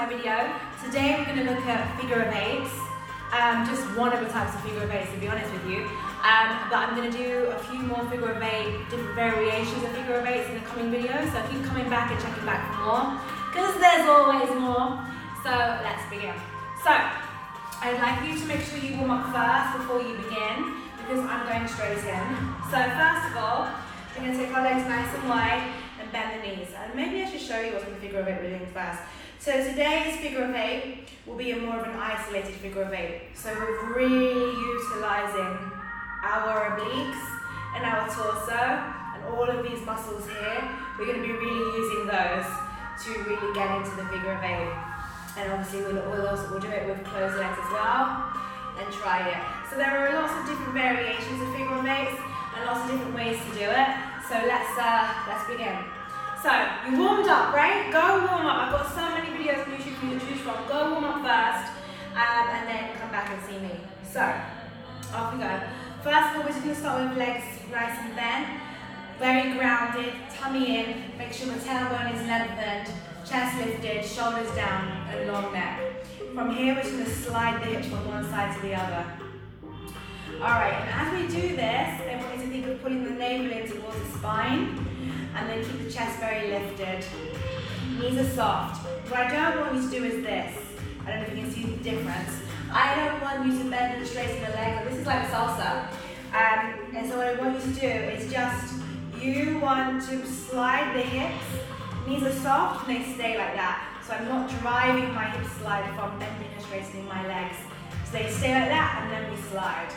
video. Today we're going to look at figure of eights, just one of the types of figure of eights to be honest with you. But I'm going to do a few more figure of eight, different variations of figure of eights in the coming videos. So keep coming back and checking back for more, because there's always more. So let's begin. So I'd like you to make sure you warm up first before you begin, because I'm going straight in. So first of all, we're going to take our legs nice and wide and bend the knees. And maybe I should show you what the figure of eight we're doing first. So today's figure of eight will be more of an isolated figure of eight. So we're really utilising our obliques and our torso and all of these muscles here. We're going to be really using those to really get into the figure of eight. And obviously we'll do it with closed legs as well and try it. So there are lots of different variations of figure of eights and lots of different ways to do it. So let's begin. So you warmed up, right? Go warm up. I've got so many videos on YouTube for you to choose from. Go warm up first and then come back and see me. So off we go. First of all, we're just going to start with legs nice and bent, very grounded, tummy in. Make sure the tailbone is lengthened, chest lifted, shoulders down, and long neck. From here, we're just going to slide the hips from one side to the other. Alright, and as we do this, I want you to think of pulling the navel in towards the spine, and then keep the chest very lifted. Knees are soft. What I don't want you to do is this. I don't know if you can see the difference. I don't want you to bend and straighten the legs. This is like salsa. And so what I want you to do is just, you want to slide the hips. Knees are soft and they stay like that. So I'm not driving my hips slide from bending and straightening my legs. So they stay like that and then we slide.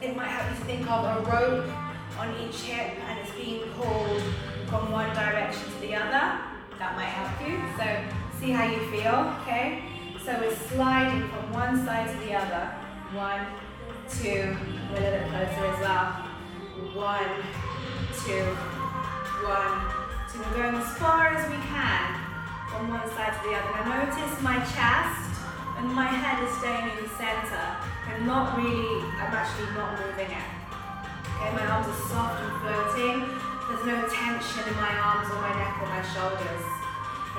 It might help you to think of a rope on each hip and it's being pulled from one direction to the other. That might help you. So see how you feel, okay? So we're sliding from one side to the other. 1, 2, we're a little bit closer as well. 1, 2, 1, 2. We're going as far as we can from one side to the other. Now notice my chest and my head is staying in the center. I'm actually not moving it. Okay, my arms are soft and floating. There's no tension in my arms or my neck or my shoulders.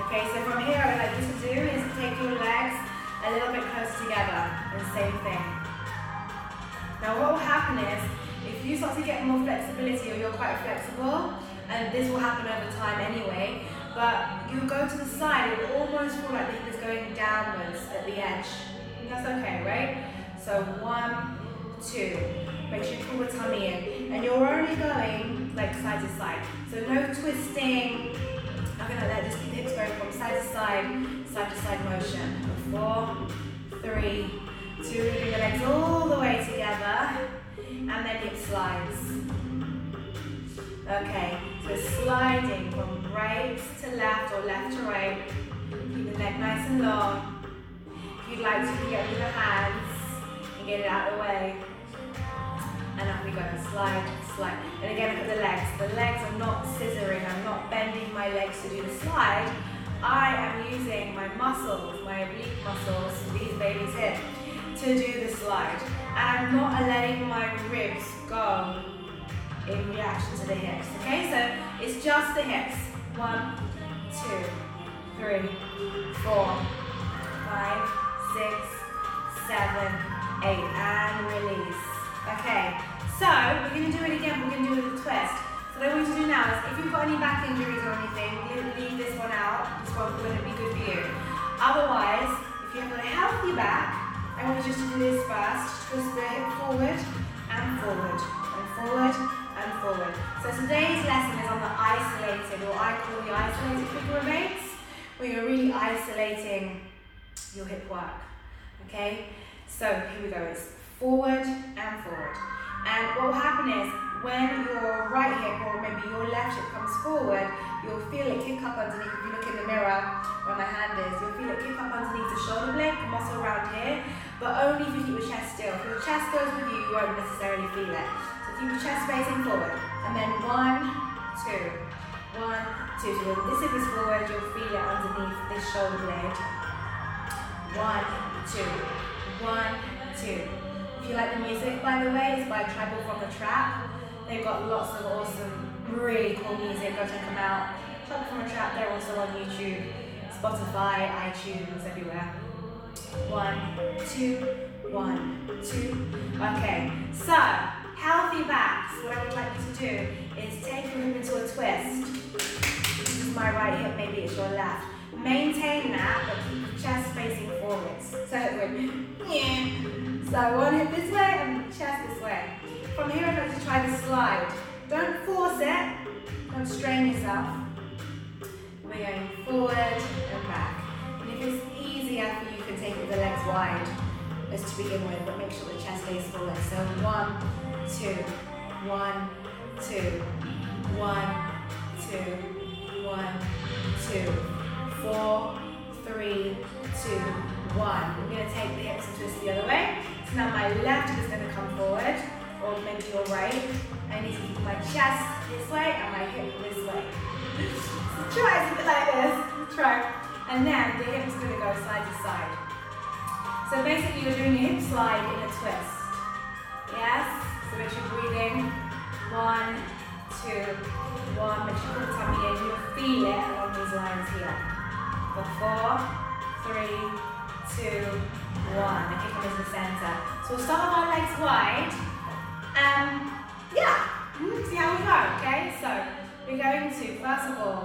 Okay, so from here, what I'd like you to do is take your legs a little bit closer together, and same thing. Now what will happen is, if you start to get more flexibility, or you're quite flexible, and this will happen over time anyway, but you go to the side, it will almost feel like the hip is going downwards at the edge. That's okay, right? So 1, 2. Make sure you pull the tummy in. And you're only going like side to side. So no twisting. Nothing like that. Just keep the hips going from side to side motion. 4, 3, 2. Bring the legs all the way together. And then hip slides. Okay. So sliding from right to left or left to right. Keep the neck nice and long. If you'd like to, you can get with the hands and get it out of the way. And up we go, slide, slide. And again, look at the legs. The legs are not scissoring. I'm not bending my legs to do the slide. I am using my muscles, my oblique muscles, these babies here, to do the slide. And I'm not letting my ribs go in reaction to the hips. Okay, so it's just the hips. 1, 2, 3, 4, 5, 6, 7, 8, and release. Okay, so we're going to do it again, we're going to do it with a twist. So what I want you to do now is, if you've got any back injuries or anything, leave this one out. This one's going to be good for you. Otherwise, if you have got a healthy back, I want you just to do this first. Twist the hip forward and forward, and forward and forward. So today's lesson is on the isolated, or I call the isolated figure of eights, where you're really isolating your hip work. Okay, so here we go. It's forward and forward. And what will happen is, when your right hip or maybe your left hip comes forward, you'll feel it kick up underneath. If you look in the mirror where my hand is, you'll feel it kick up underneath the shoulder blade, the muscle around here, but only if you keep your chest still. If your chest goes with you, you won't necessarily feel it. So keep your chest facing forward. And then 1, 2, 1, 2. So when this hip is forward, you'll feel it underneath this shoulder blade. 1, 2, 1, 2. If you like the music, by the way, it's by Tribal from the Trap. They've got lots of awesome, really cool music. Go check them out. Tribal from the Trap, they're also on YouTube. It's Spotify, iTunes, everywhere. 1, 2, 1, 2. Okay, so healthy backs, what I would like you to do is take your hip into a twist. This is my right hip, maybe it's your left. Maintain that, but keep the chest facing forwards. So one hip this way and chest this way. From here, I'd like to try to slide. Don't force it. Don't strain yourself. We're going forward and back. And if it's easier for you, you can take the legs wide as to begin with, but make sure the chest stays forward. So 1, 2, 1, 2, 1, 2, 1, 2, 4, 3, 2, 1. We're going to take the hips and twist the other way. So now my left hip is going to come forward, or maybe your right. I need to keep my chest this way and my hip this way. Try something like this. Try. And then the hip's going to go side to side. So basically you're doing a hip slide in a twist. Yes? So make sure you're breathing. 1, 2, 1. Make sure you put the tummy in. You'll feel it along these lines here. For 4, 3, 2, 1. Okay, come into the center. So we'll start with our legs wide. See how we go, okay? So we're going to, first of all,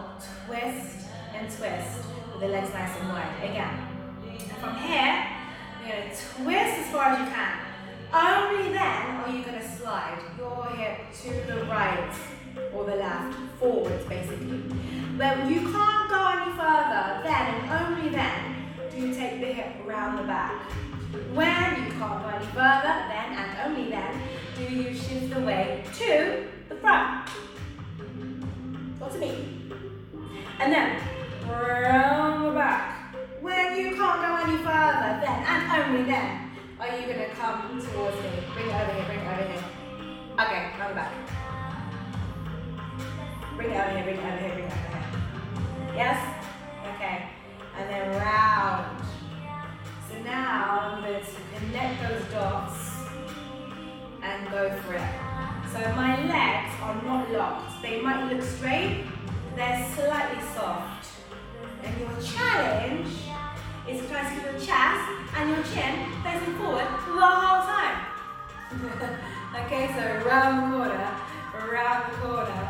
twist and twist with the legs nice and wide. Again. From here, you're going to twist as far as you can. Only then are you going to slide your hip to the right or the left, forwards basically. But you can't go any further then, and only then do you take the hip around the back. When you can't go any further, then and only then do you shift the weight to the front. Or to me. And then round the back. When you can't go any further, then and only then are you going to come towards me. Bring it over here, bring it over here. Okay, round the back. Bring it over here, bring it over here, bring it over here. Yes? Okay. And then round. So now I'm going to connect those dots and go for it. So my legs are not locked. They might look straight, they're slightly soft. And your challenge is to try to keep your chest and your chin facing forward the whole time. Okay, so around the corner, around the corner,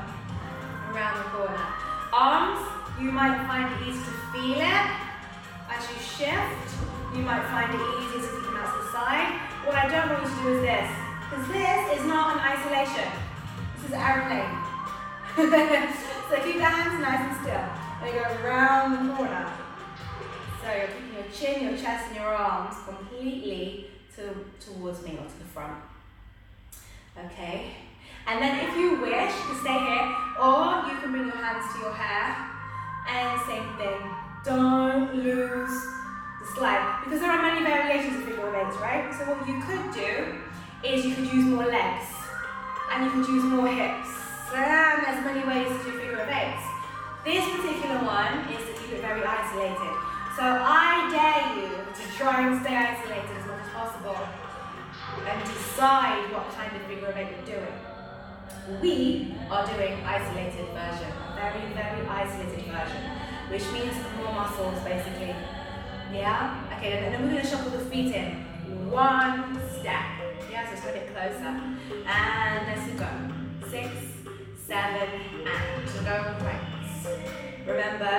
around the corner. Arms, you might find it easy to feel it as you shift. You might find it easy to keep them out to the side. What I don't want you to do is this, because this is not an isolation. This is an aeroplane. So keep your hands nice and still. And you go around the corner. So you're keeping your chin, your chest, and your arms completely towards me or to the front. Okay. And then if you wish, you can stay here, or you can bring your hands to your hair. And same thing. Don't lose the slide, because there are many variations of figure of eights, right? So what you could do is you could use more legs, and you could use more hips. And there's many ways to do figure of eights. This particular one is to keep it very isolated. So I dare you to try and stay isolated as much as possible and decide what kind of figure of eight you're doing. We are doing isolated version, a very, very isolated version, which means more muscles basically. Yeah? Okay, and then we're going to shuffle the feet in. One step. Yeah, so it's a bit closer. And let's go. 6, 7, and so go right. Remember,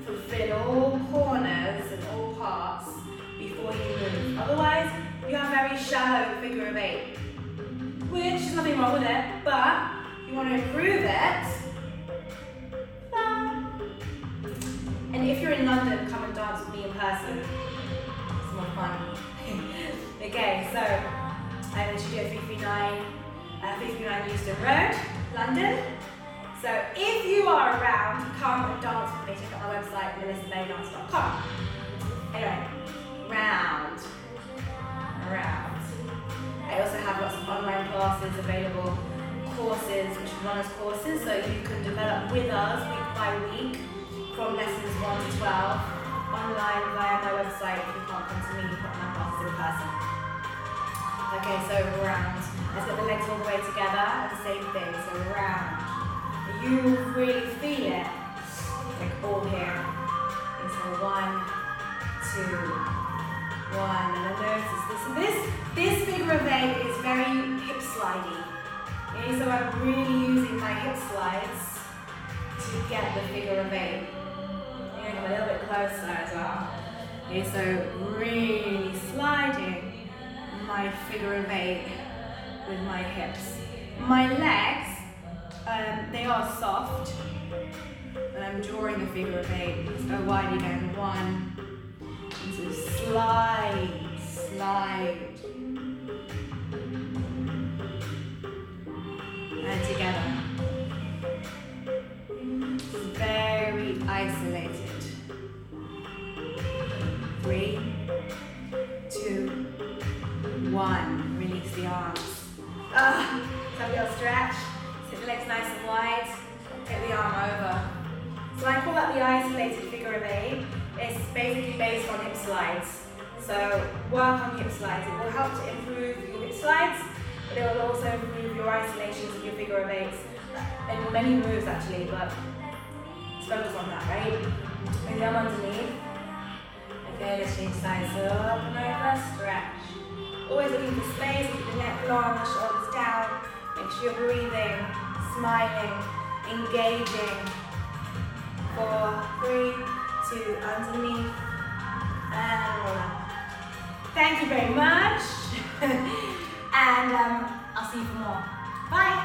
fulfill all corners and all parts before you move. Otherwise, you have a very shallow figure of eight, which is nothing wrong with it, but you want to improve it. And if you're in London, come and dance with me in person. It's more fun. Okay, so I'm going to do a 339 Euston Road, London. So if you are around, come and dance with me. Check out my website, melissabellydance.com. Anyway, round, round. I also have lots of online classes available, courses, which are runners courses, so you can develop with us week by week from lessons 1 to 12 online via my website. If you can't come to me, you can my classes in person. Okay, so round. Let's get the legs all the way together, and the same thing, so round. You really feel it, like all here. Okay, so 1, 1, 2, 1. And then notice this figure of 8 is very hip slidey. Okay, so I'm really using my hip slides to get the figure of 8. I'm going to come a little bit closer as well. Okay, so really sliding my figure of 8 with my hips. My legs, they are soft, and I'm drawing the figure of 8. Let's go wide again. 1, and so slide, slide, and together. Very isolated. 3, 2, 1. Release the arms. Have a little stretch. Sit the legs nice and wide. Take the arm over. So I call that the isolated figure of 8. It's basically based on hip slides. So work on hip slides. It will help to improve your hip slides, but it will also improve your isolations of your figure of 8s. And many moves actually, but let's focus on that, right? Bring the arm underneath. Okay, let's change sides. So up and over, stretch. Always looking for space, keep the neck long, the shoulders down. Make sure you're breathing, smiling, engaging. 4, 3, 2, underneath, and roll up. Thank you very much, and I'll see you for more. Bye.